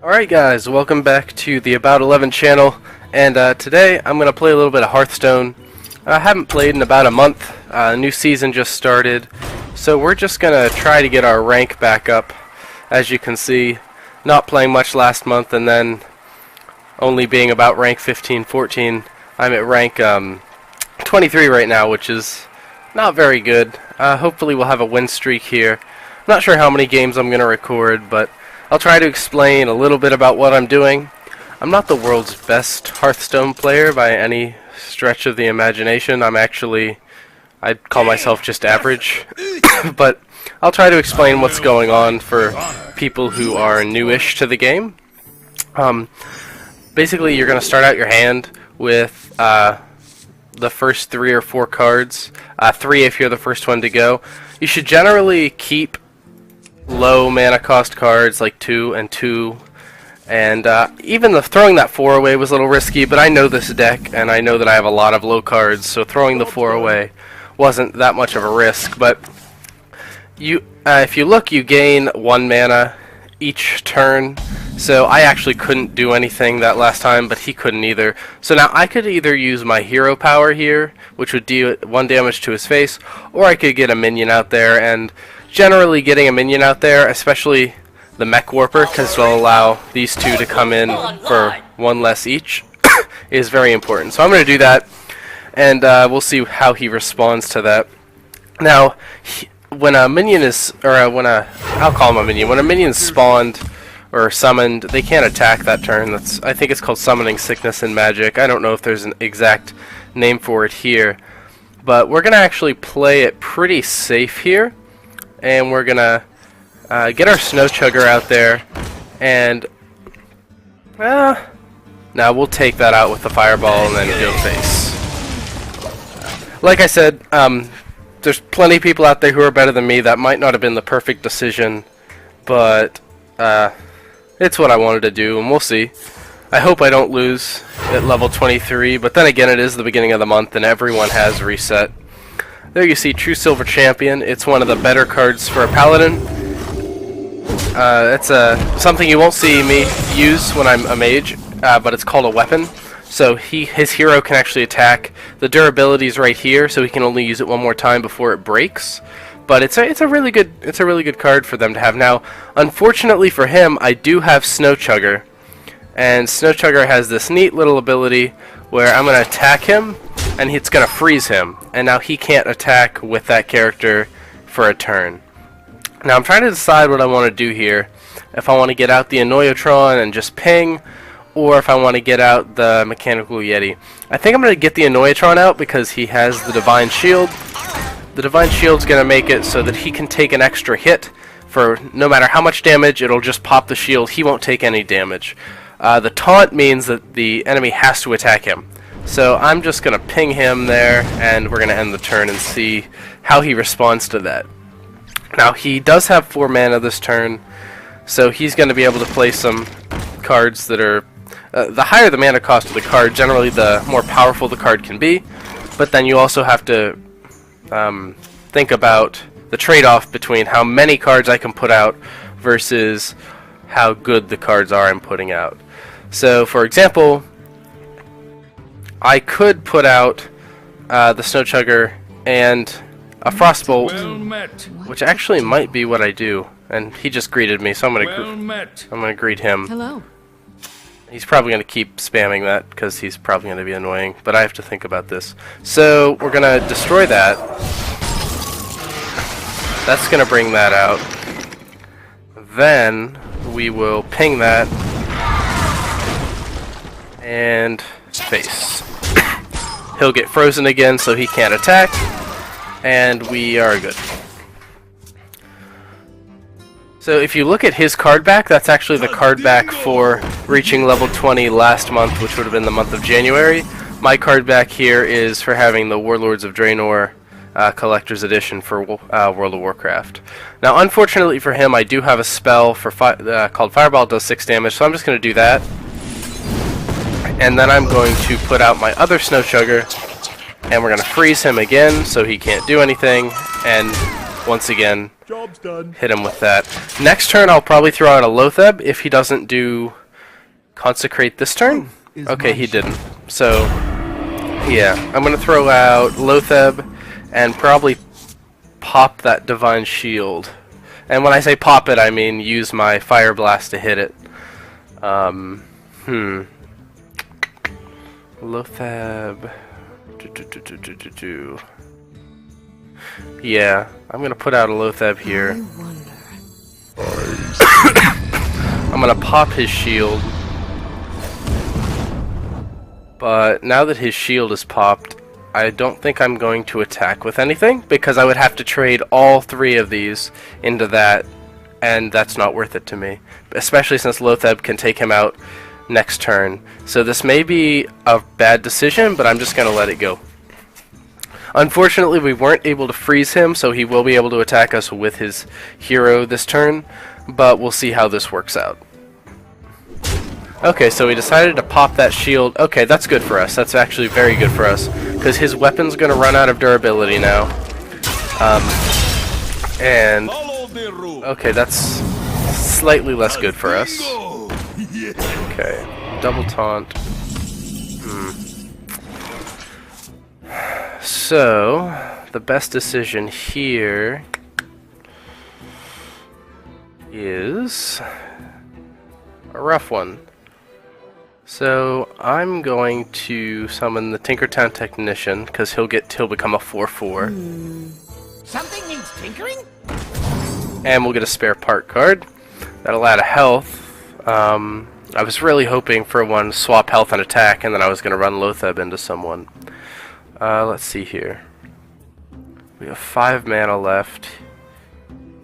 Alright guys, welcome back to the About 11 channel, and today I'm going to play a little bit of Hearthstone. I haven't played in about a month, new season just started, so we're just going to try to get our rank back up. As you can see, not playing much last month and then only being about rank 15-14. I'm at rank 23 right now, which is not very good. Hopefully we'll have a win streak here. I'm not sure how many games I'm going to record, but I'll try to explain a little bit about what I'm doing. I'm not the world's best Hearthstone player by any stretch of the imagination. I'd call myself just average. But I'll try to explain what's going on for people who are newish to the game. Basically, you're going to start out your hand with the first 3 or 4 cards. 3 if you're the first one to go. You should generally keep low mana cost cards like 2 and 2, and even throwing that 4 away was a little risky, but I know this deck and I know that I have a lot of low cards, so throwing the 4 away wasn't that much of a risk. But if you look, you gain 1 mana each turn, so I actually couldn't do anything that last time, but he couldn't either. So now I could either use my hero power here, which would deal 1 damage to his face, or I could get a minion out there, and generally getting a minion out there, especially the Mech Warper, because it'll allow these 2 to come in for 1 less each, is very important. So I'm going to do that, and we'll see how he responds to that. Now, when a minion is, I'll call him a minion, when a minion's spawned or summoned, they can't attack that turn. I think it's called Summoning Sickness in Magic. I don't know if there's an exact name for it here, but we're going to actually play it pretty safe here. And we're gonna get our Snow Chugger out there, and now we'll take that out with the Fireball and then go face. Like I said, there's plenty of people out there who are better than me. That might not have been the perfect decision, but it's what I wanted to do, and we'll see. I hope I don't lose at level 23, but then again, it is the beginning of the month and everyone has reset. There you see True Silver Champion. It's one of the better cards for a Paladin. It's something you won't see me use when I'm a mage, but it's called a weapon. So his hero can actually attack. The durability is right here, so he can only use it 1 more time before it breaks. But it's a really good card for them to have. Now, unfortunately for him, I do have Snow Chugger, and Snow Chugger has this neat little ability where I'm going to attack him, and it's going to freeze him, and now he can't attack with that character for a turn. Now I'm trying to decide what I want to do here. If I want to get out the Annoyotron and just ping, or if I want to get out the Mechanical Yeti. I think I'm going to get the Annoyotron out because he has the Divine Shield. The Divine Shield's going to make it so that he can take an extra hit for no matter how much damage, it'll just pop the shield. He won't take any damage. The taunt means that the enemy has to attack him. So I'm just going to ping him there, and we're going to end the turn and see how he responds to that. Now, he does have 4 mana this turn, so he's going to be able to play some cards that are... the higher the mana cost of the card, generally the more powerful the card can be, but then you also have to think about the trade-off between how many cards I can put out versus how good the cards are I'm putting out. So, for example, I could put out the Snow Chugger and a Frostbolt, which actually might be what I do. And he just greeted me, so I'm gonna greet him. Hello. He's probably gonna keep spamming that because he's probably gonna be annoying, but I have to think about this. So we're gonna destroy that. That's gonna bring that out. Then we will ping that and face. He'll get frozen again, so he can't attack, and we are good. So if you look at his card back, that's actually the card back for reaching level 20 last month, which would have been the month of January. My card back here is for having the Warlords of Draenor Collector's Edition for World of Warcraft. Now, unfortunately for him, I do have a spell for called Fireball. It does 6 damage, so I'm just going to do that. And then I'm going to put out my other Snow Chugger, and we're going to freeze him again so he can't do anything, and once again Job's done. hit him with that. Next turn, I'll probably throw out a Lotheb if he doesn't do Consecrate this turn. Okay, he didn't. So, yeah, I'm going to throw out Lotheb and probably pop that Divine Shield. And when I say pop it, I mean use my Fire Blast to hit it. Lotheb. Yeah, I'm gonna put out a Lotheb here. I'm gonna pop his shield. But now that his shield is popped, I don't think I'm going to attack with anything, because I would have to trade all three of these into that, and that's not worth it to me. Especially since Lotheb can take him out next turn. So this may be a bad decision, but I'm just going to let it go. Unfortunately, we weren't able to freeze him, so he will be able to attack us with his hero this turn, but we'll see how this works out. Okay, so we decided to pop that shield. Okay, that's good for us. That's actually very good for us, because his weapon's going to run out of durability now. And okay, that's slightly less good for us. Okay, double taunt. So, the best decision here is a rough one. So, I'm going to summon the Tinkertown Technician, because he'll become a 4/4. Something needs tinkering? And we'll get a spare part card. That'll add a health. I was really hoping for one swap health and attack, and then I was going to run Lotheb into someone. Let's see here. We have 5 mana left.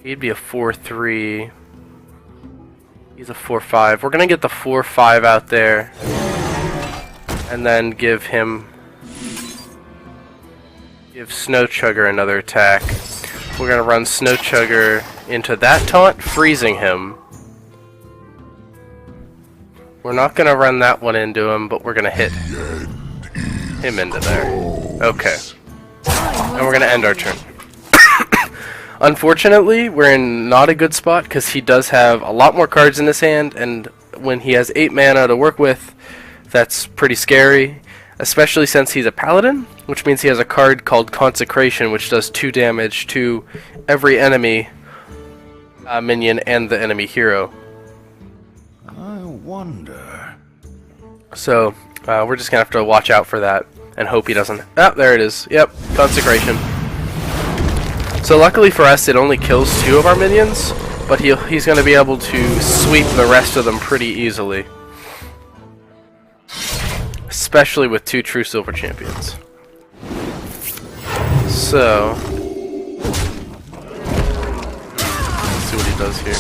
He'd be a 4/3. He's a 4/5. We're going to get the 4/5 out there. And then give Snow Chugger another attack. We're going to run Snow Chugger into that taunt, freezing him. We're not going to run that one into him, but we're going to hit him into there. Okay. And we're going to end our turn. Unfortunately, we're in not a good spot, because he does have a lot more cards in his hand, and when he has 8 mana to work with, that's pretty scary. Especially since he's a paladin, which means he has a card called Consecration, which does 2 damage to every enemy minion and the enemy hero. I wonder. So, we're just going to have to watch out for that and hope he doesn't... Ah, there it is. Yep, Consecration. So luckily for us, it only kills 2 of our minions, but he's going to be able to sweep the rest of them pretty easily. Especially with 2 true silver champions. So... let's see what he does here.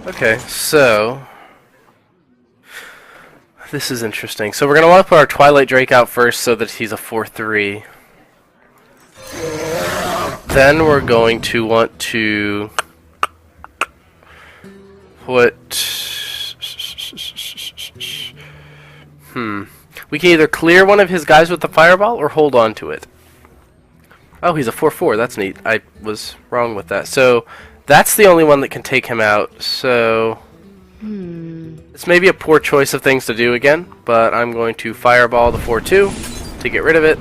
Okay, so... this is interesting. So we're going to want to put our Twilight Drake out first so that he's a 4/3. Then we're going to want to put... we can either clear one of his guys with the Fireball or hold on to it. Oh, he's a 4/4. That's neat. I was wrong with that. So that's the only one that can take him out. So this may be a poor choice of things to do again, but I'm going to Fireball the 4/2 to get rid of it.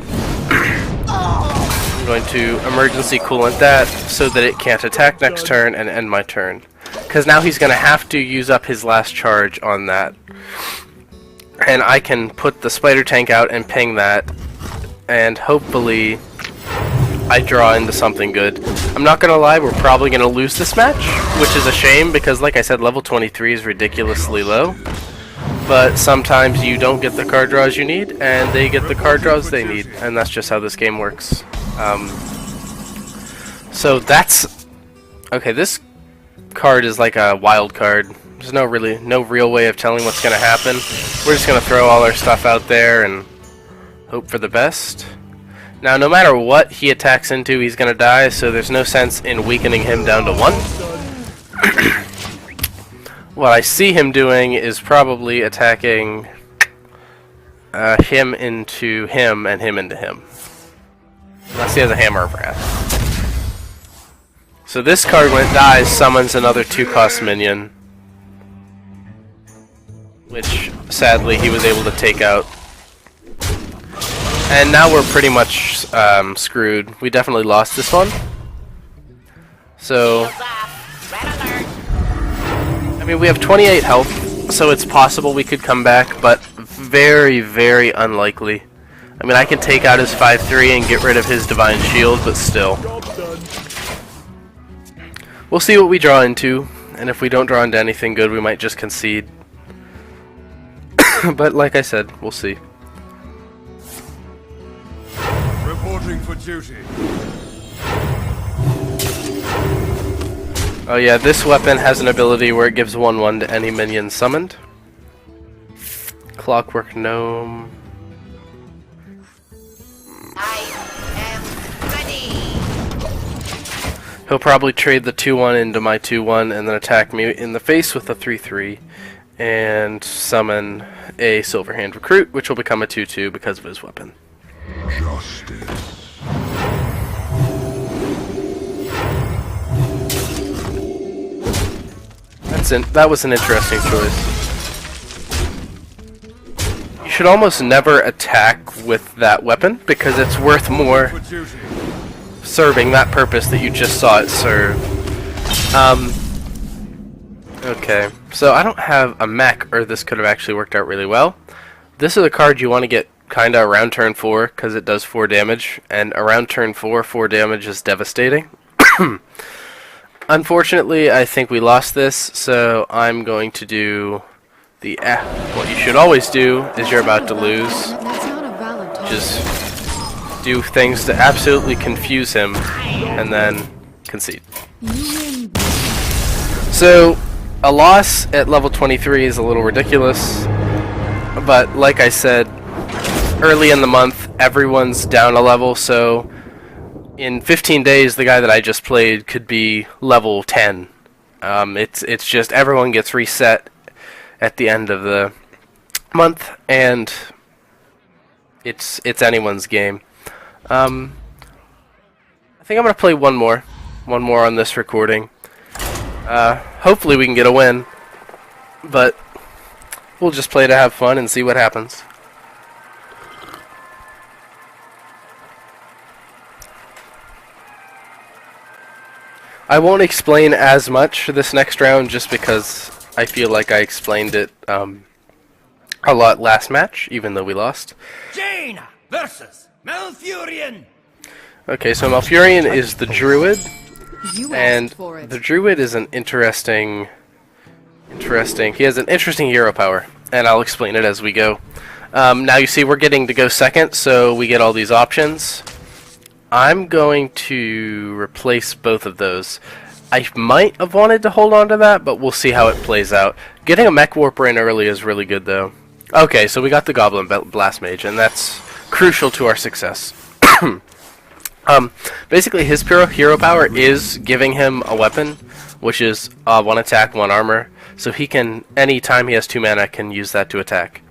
I'm going to emergency coolant that so that it can't attack next turn and end my turn. Because now he's going to have to use up his last charge on that. And I can put the spider tank out and ping that, and hopefully I draw into something good. I'm not going to lie, we're probably going to lose this match, which is a shame because, like I said, level 23 is ridiculously low. But sometimes you don't get the card draws you need, and they get the card draws they need, and that's just how this game works. So that's... okay, this card is like a wild card. There's no real way of telling what's going to happen. We're just going to throw all our stuff out there and hope for the best. Now, no matter what he attacks into, he's going to die, so there's no sense in weakening him down to 1. What I see him doing is probably attacking him into him and him into him. Unless he has a Hammer of Wrath. So this card, when it dies, summons another 2-cost minion. Which, sadly, he was able to take out. And now we're pretty much screwed. We definitely lost this one. So, I mean, we have 28 health, so it's possible we could come back, but very, very unlikely. I mean, I can take out his 5/3 and get rid of his Divine Shield, but still. We'll see what we draw into, and if we don't draw into anything good, we might just concede. But like I said, we'll see. Reporting for duty. Oh yeah, this weapon has an ability where it gives 1/1 to any minion summoned. Clockwork Gnome. I am ready. He'll probably trade the 2/1 into my 2/1 and then attack me in the face with a 3/3 and summon a Silverhand Recruit, which will become a 2/2 because of his weapon. Justice. That was an interesting choice. You should almost never attack with that weapon because it's worth more For duty. serving that purpose that you just saw it serve. Okay, so I don't have a mech, or this could have actually worked out really well. This is a card you want to get kinda around turn 4 because it does 4 damage, and around turn 4, 4 damage is devastating. Unfortunately, I think we lost this, so I'm going to do the what you should always do is you're about to lose. That's not a valid target. Just do things to absolutely confuse him, and then concede. You win. So, a loss at level 23 is a little ridiculous, but like I said, early in the month, everyone's down a level, so in 15 days, the guy that I just played could be level 10. It's just everyone gets reset at the end of the month, and it's anyone's game. I think I'm gonna play one more on this recording. Hopefully we can get a win, but we'll just play to have fun and see what happens. I won't explain as much this next round just because I feel like I explained it a lot last match, even though we lost. Jaina versus Malfurion. Okay, so Malfurion is the druid, You and asked for it. the druid is an interesting. He has an interesting hero power, and I'll explain it as we go. Now you see we're getting to go second, so we get all these options. I'm going to replace both of those. I might have wanted to hold on to that, but we'll see how it plays out. Getting a Mech Warper in early is really good, though. Okay, so we got the Goblin Blast Mage, and that's crucial to our success. Basically, his hero power is giving him a weapon, which is 1 attack, 1 armor. So he can, anytime he has 2 mana, can use that to attack.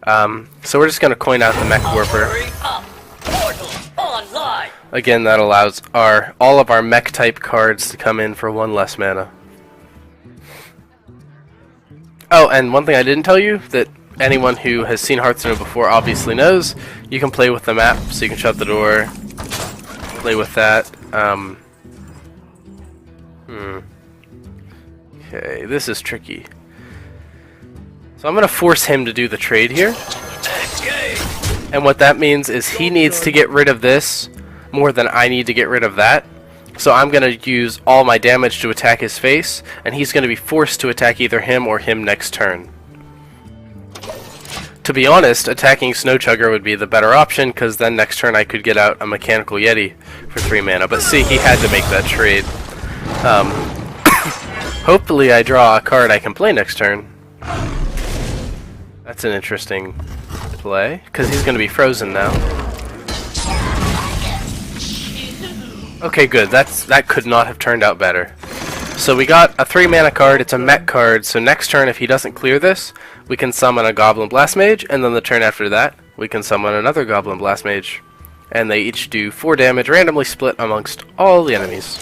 So we're just going to coin out the Mech Warper. Hurry up. Portal online. Again, that allows all of our mech type cards to come in for 1 less mana. Oh, and one thing I didn't tell you that anyone who has seen Hearthstone before obviously knows, you can play with the map, so you can shut the door, play with that. Okay, this is tricky. So I'm going to force him to do the trade here. And what that means is he needs to get rid of this more than I need to get rid of that. So I'm going to use all my damage to attack his face, and he's going to be forced to attack either him or him next turn. To be honest, attacking Snowchugger would be the better option, because then next turn I could get out a Mechanical Yeti for 3 mana. But see, he had to make that trade. Hopefully I draw a card I can play next turn. That's an interesting play, because he's going to be frozen now. Okay, good. That could not have turned out better. So we got a 3 mana card, it's a mech card, so next turn if he doesn't clear this, we can summon a Goblin Blast Mage, and then the turn after that, we can summon another Goblin Blast Mage. and they each do 4 damage, randomly split amongst all the enemies.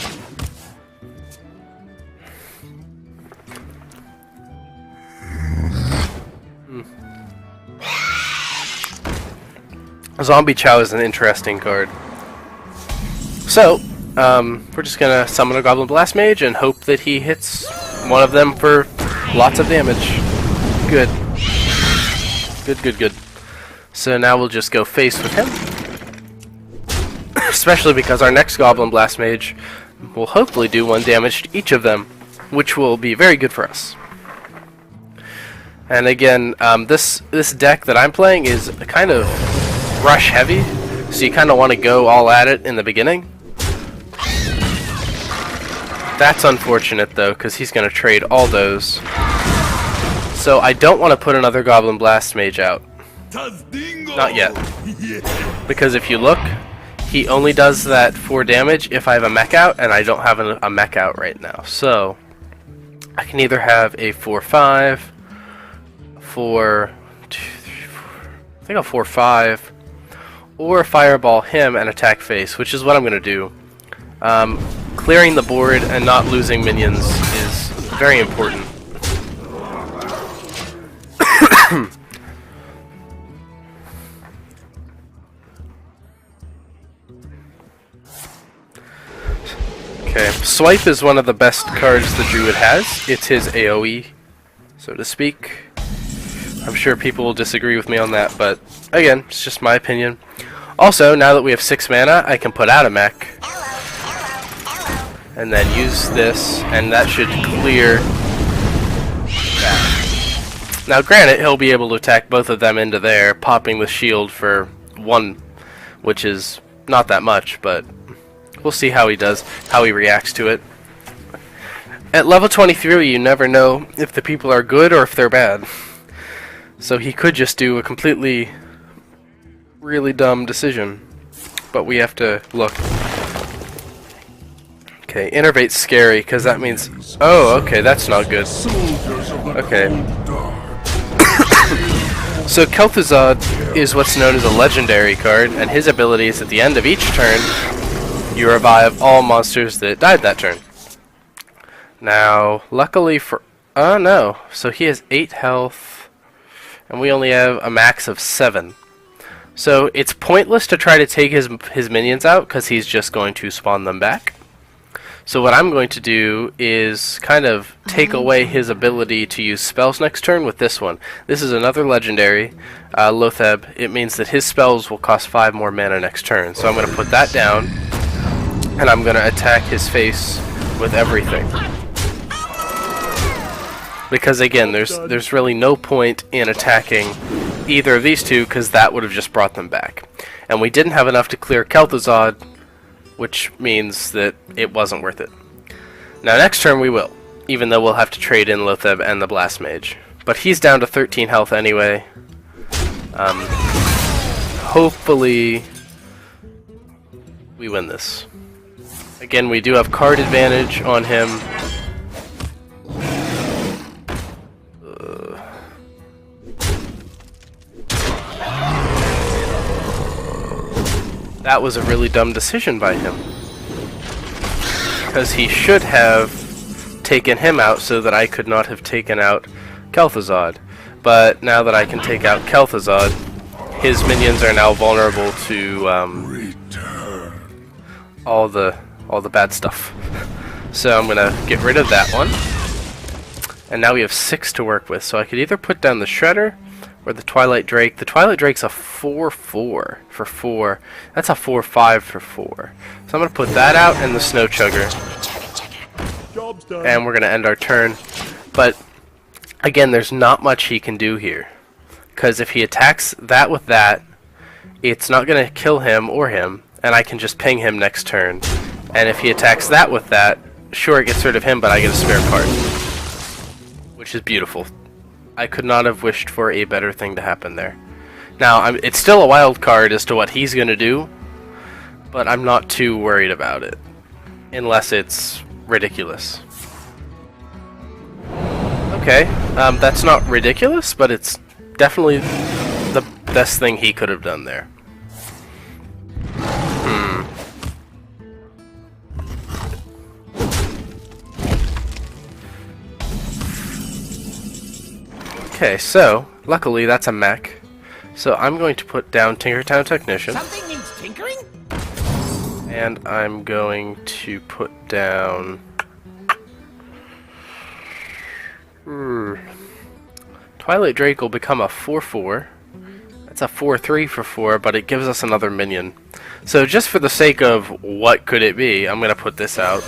Zombie Chow is an interesting card. So, we're just gonna summon a Goblin Blast Mage and hope that he hits one of them for lots of damage. Good. Good. So now we'll just go face with him. Especially because our next Goblin Blast Mage will hopefully do 1 damage to each of them, which will be very good for us. And again, this deck that I'm playing is kind of rush heavy, so you kind of want to go all at it in the beginning. That's unfortunate though, because he's going to trade all those. So I don't want to put another Goblin Blast Mage out. Not yet. Because if you look, he only does that 4 damage if I have a mech out, and I don't have a mech out right now. So I can either have a 4/5, 4, 2, 3, 4, I think a 4/5, or fireball him and attack face, which is what I'm going to do. Clearing the board and not losing minions is very important. Okay, Swipe is one of the best cards the Druid has. It's his AoE, so to speak. I'm sure people will disagree with me on that, but again, it's just my opinion. Also, now that we have 6 mana, I can put out a mech. And then use this, and that should clear that. Now granted, he'll be able to attack both of them into there, popping the shield for 1, which is not that much, but we'll see how he does, how he reacts to it. At level 23, you never know if the people are good or if they're bad. So he could just do a completely, really dumb decision. But we have to look. Okay, Innervate's scary, because that means... Oh, okay, that's not good. Okay. So Kel'Thuzad is what's known as a legendary card, and his ability is at the end of each turn, you revive all monsters that died that turn. Now, luckily for... Oh, no. So he has 8 health, and we only have a max of 7. So it's pointless to try to take his minions out, because he's just going to spawn them back. So what I'm going to do is kind of take away his ability to use spells next turn with this one. This is another legendary, Lotheb. It means that his spells will cost 5 more mana next turn. So I'm going to put that down, and I'm going to attack his face with everything. Because again, there's really no point in attacking either of these two, because that would have just brought them back. And we didn't have enough to clear Kel'Thuzad, which means that it wasn't worth it. Now next turn we will, even though we'll have to trade in Lotheb and the Blast Mage. But he's down to 13 health anyway. Hopefully we win this. Again, we do have card advantage on him. That was a really dumb decision by him. Because he should have taken him out so that I could not have taken out Kel'Thuzad. But now that I can take out Kel'Thuzad, his minions are now vulnerable to all the bad stuff. So I'm gonna get rid of that one. And now we have 6 to work with. So I could either put down the Shredder or the Twilight Drake. The Twilight Drake's a 4/4 for 4. That's a 4/5 for 4. So I'm going to put that out and the Snow Chugger. And we're going to end our turn. But again, there's not much he can do here. Because if he attacks that with that, it's not going to kill him or him. And I can just ping him next turn. And if he attacks that with that, sure, it gets rid of him, but I get a spare card. Which is beautiful. I could not have wished for a better thing to happen there. Now, it's still a wild card as to what he's going to do, but I'm not too worried about it. Unless it's ridiculous. Okay, that's not ridiculous, but it's definitely the best thing he could have done there. Okay, so luckily that's a mech. So I'm going to put down Tinkertown Technician. Something needs tinkering? And I'm going to put down... Twilight Drake will become a 4/4. That's a 4/3 for 4, but it gives us another minion. So just for the sake of what could it be, I'm going to put this out.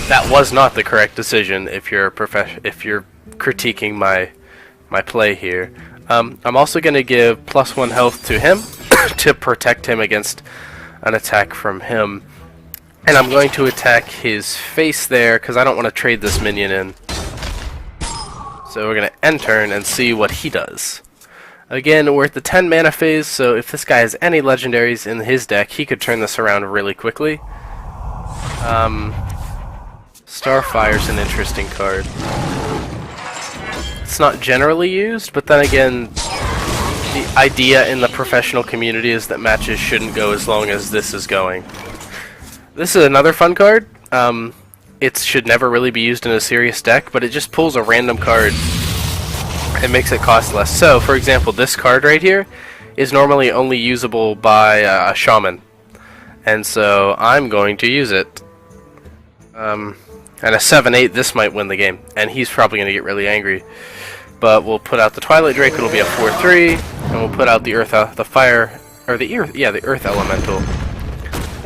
That was not the correct decision if you're critiquing my play here. I'm also going to give +1 health to him to protect him against an attack from him. And I'm going to attack his face there because I don't want to trade this minion in. So we're going to end turn and see what he does. Again, we're at the 10 mana phase, so if this guy has any legendaries in his deck, he could turn this around really quickly. Starfire's an interesting card. It's not generally used, but then again, the idea in the professional community is that matches shouldn't go as long as this is going. This is another fun card. It should never really be used in a serious deck, but it just pulls a random card and makes it cost less. So, for example, this card right here is normally only usable by a shaman, and so I'm going to use it. And a 7/8, this might win the game, and he's probably going to get really angry. But we'll put out the Twilight Drake. It'll be a 4/3, and we'll put out the Earth, the Fire, or the Earth Elemental.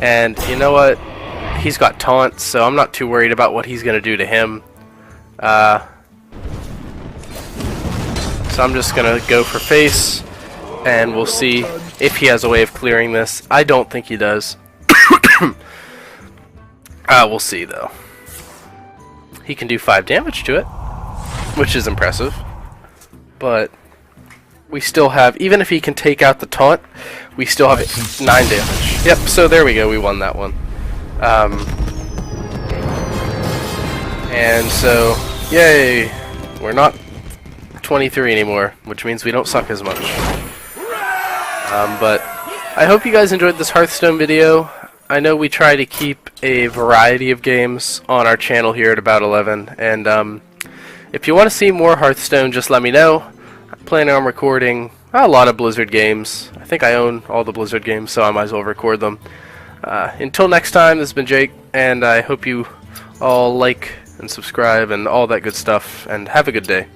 And you know what? He's got taunts, so I'm not too worried about what he's going to do to him. So I'm just going to go for face, and we'll see if he has a way of clearing this. I don't think he does. We'll see, though. He can do 5 damage to it, which is impressive. But we still have, even if he can take out the taunt, we still have 9 damage. Yep, so there we go, we won that one. And so, yay, we're not 23 anymore, which means we don't suck as much. But I hope you guys enjoyed this Hearthstone video. I know we try to keep a variety of games on our channel here at About 11, and if you want to see more Hearthstone, just let me know. I'm planning on recording a lot of Blizzard games. I think I own all the Blizzard games, so I might as well record them. Until next time, this has been Jake, and I hope you all like and subscribe and all that good stuff, and have a good day.